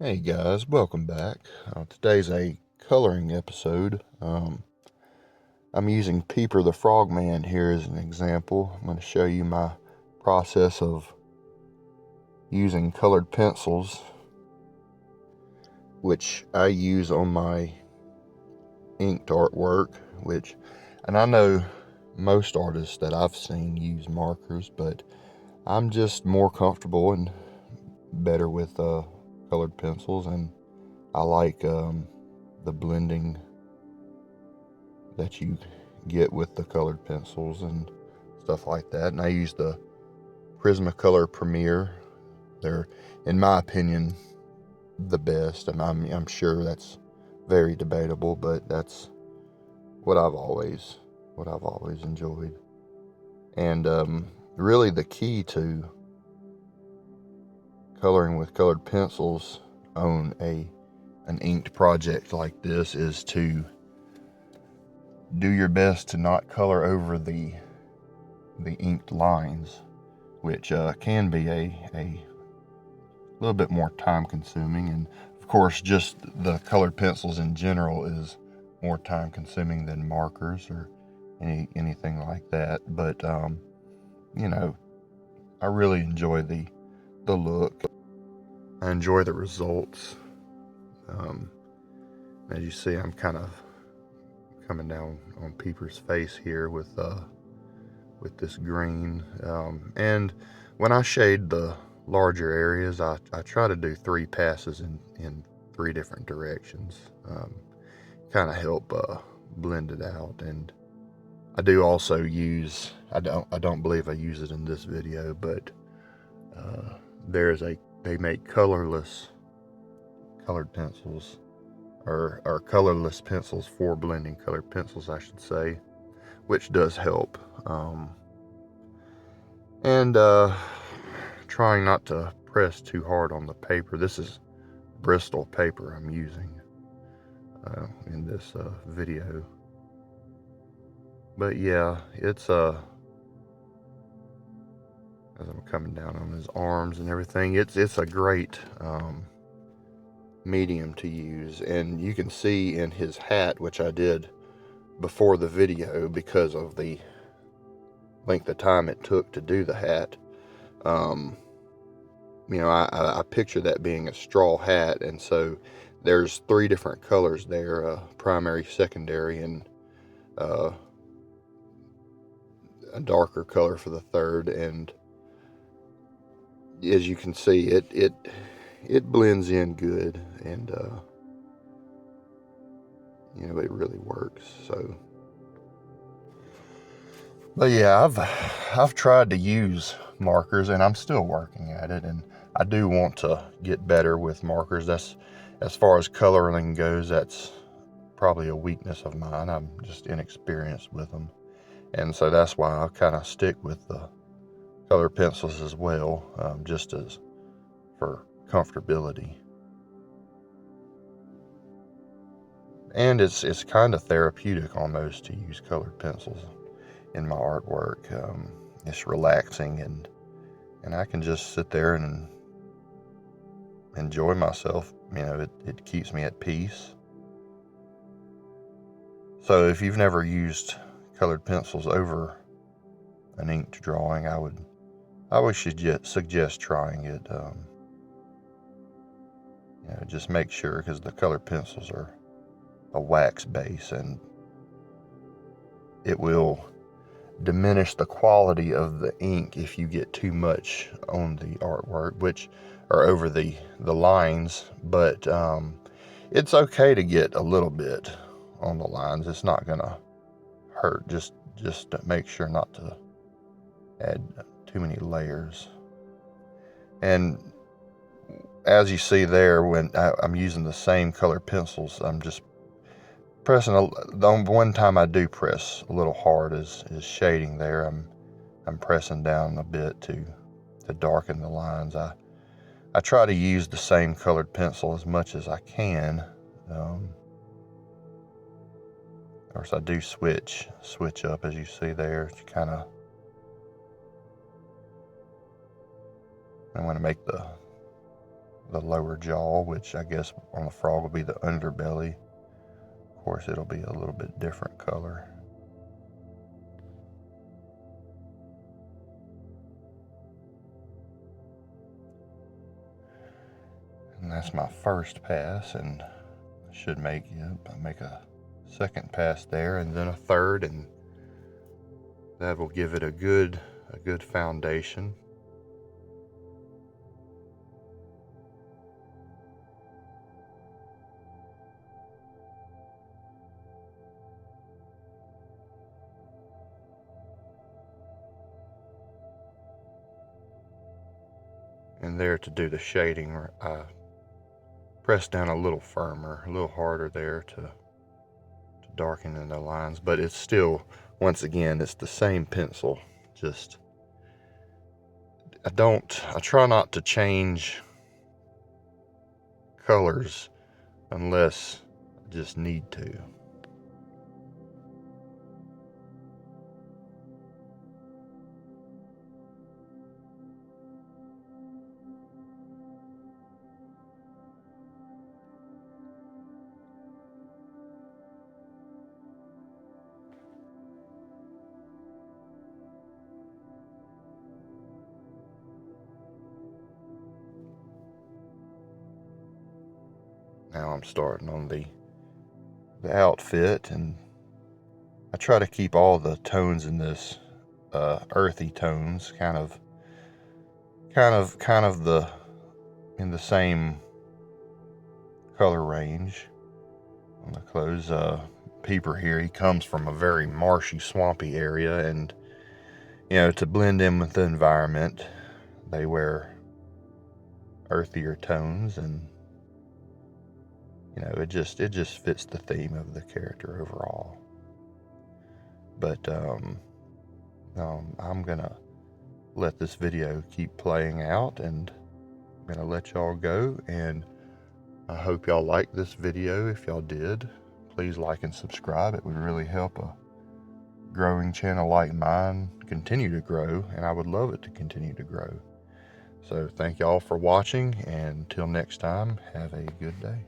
Hey guys, welcome back. Today's a coloring episode. I'm using Peeper the Frogman here as an example. I'm going to show you my process of using colored pencils, which I use on my inked artwork, and I know most artists that I've seen use markers, but I'm just more comfortable and better with colored pencils, and I like the blending that you get with the colored pencils and stuff like that. And I use the Prismacolor Premier. They're, in my opinion, the best, and I'm sure that's very debatable, but that's what I've always enjoyed. And really, the key to coloring with colored pencils on an inked project like this is to do your best to not color over the inked lines, which can be a little bit more time consuming. And of course, just the colored pencils in general is more time consuming than markers or anything like that. But you know, I really enjoy the look. I enjoy the results. As you see, I'm kind of coming down on Peeper's face here with this green, and when I shade the larger areas, I try to do 3 passes in 3 different directions, kind of help blend it out. And I do also use, I don't believe I use it in this video, but they make colorless colored pencils, or colorless pencils for blending colored pencils, I should say, which does help. And trying not to press too hard on the paper. This is Bristol paper I'm using in this video. But yeah, it's as I'm coming down on his arms and everything, it's a great medium to use. And you can see in his hat, which I did before the video because of the length of time it took to do the hat. I picture that being a straw hat, and so there's 3 different colors there, primary, secondary, and a darker color for the third. And as you can see, it blends in good, and it really works. So, but yeah, I've tried to use markers, and I'm still working at it, and I do want to get better with markers. That's, as far as coloring goes, that's probably a weakness of mine. I'm just inexperienced with them, and so that's why I kind of stick with the color pencils as well, just as for comfortability. And it's kind of therapeutic almost to use colored pencils in my artwork. It's relaxing, and I can just sit there and enjoy myself. It keeps me at peace. So if you've never used colored pencils over an inked drawing, I would suggest trying it. Just make sure, because the colored pencils are a wax base, and it will diminish the quality of the ink if you get too much on the artwork, or over the lines. But it's okay to get a little bit on the lines. It's not gonna hurt. Just to make sure not to add too many layers. And as you see there, when I'm using the same color pencils, I'm just pressing the one time I do press a little hard is shading there. I'm pressing down a bit to darken the lines. I try to use the same colored pencil as much as I can. Of course, I do switch up, as you see there. You kind of, I want to make the the lower jaw, which I guess on the frog will be the underbelly. Of course, it'll be a little bit different color. And that's my first pass, and I should make a second pass there, and then a third, and that will give it a good foundation. And there, to do the shading, I pressed down a little firmer, a little harder there to darken in the lines, but it's still, once again, it's the same pencil. Just, I try not to change colors unless I just need to. Now I'm starting on the outfit, and I try to keep all the tones in this earthy tones, kind of in the same color range on the clothes. Peeper here, he comes from a very marshy, swampy area, and to blend in with the environment, they wear earthier tones, and it just fits the theme of the character overall. But I'm gonna let this video keep playing out, and I'm gonna let y'all go, and I hope y'all liked this video. If y'all did, please like and subscribe. It would really help a growing channel like mine continue to grow, and I would love it to continue to grow. So thank y'all for watching, and until next time, have a good day.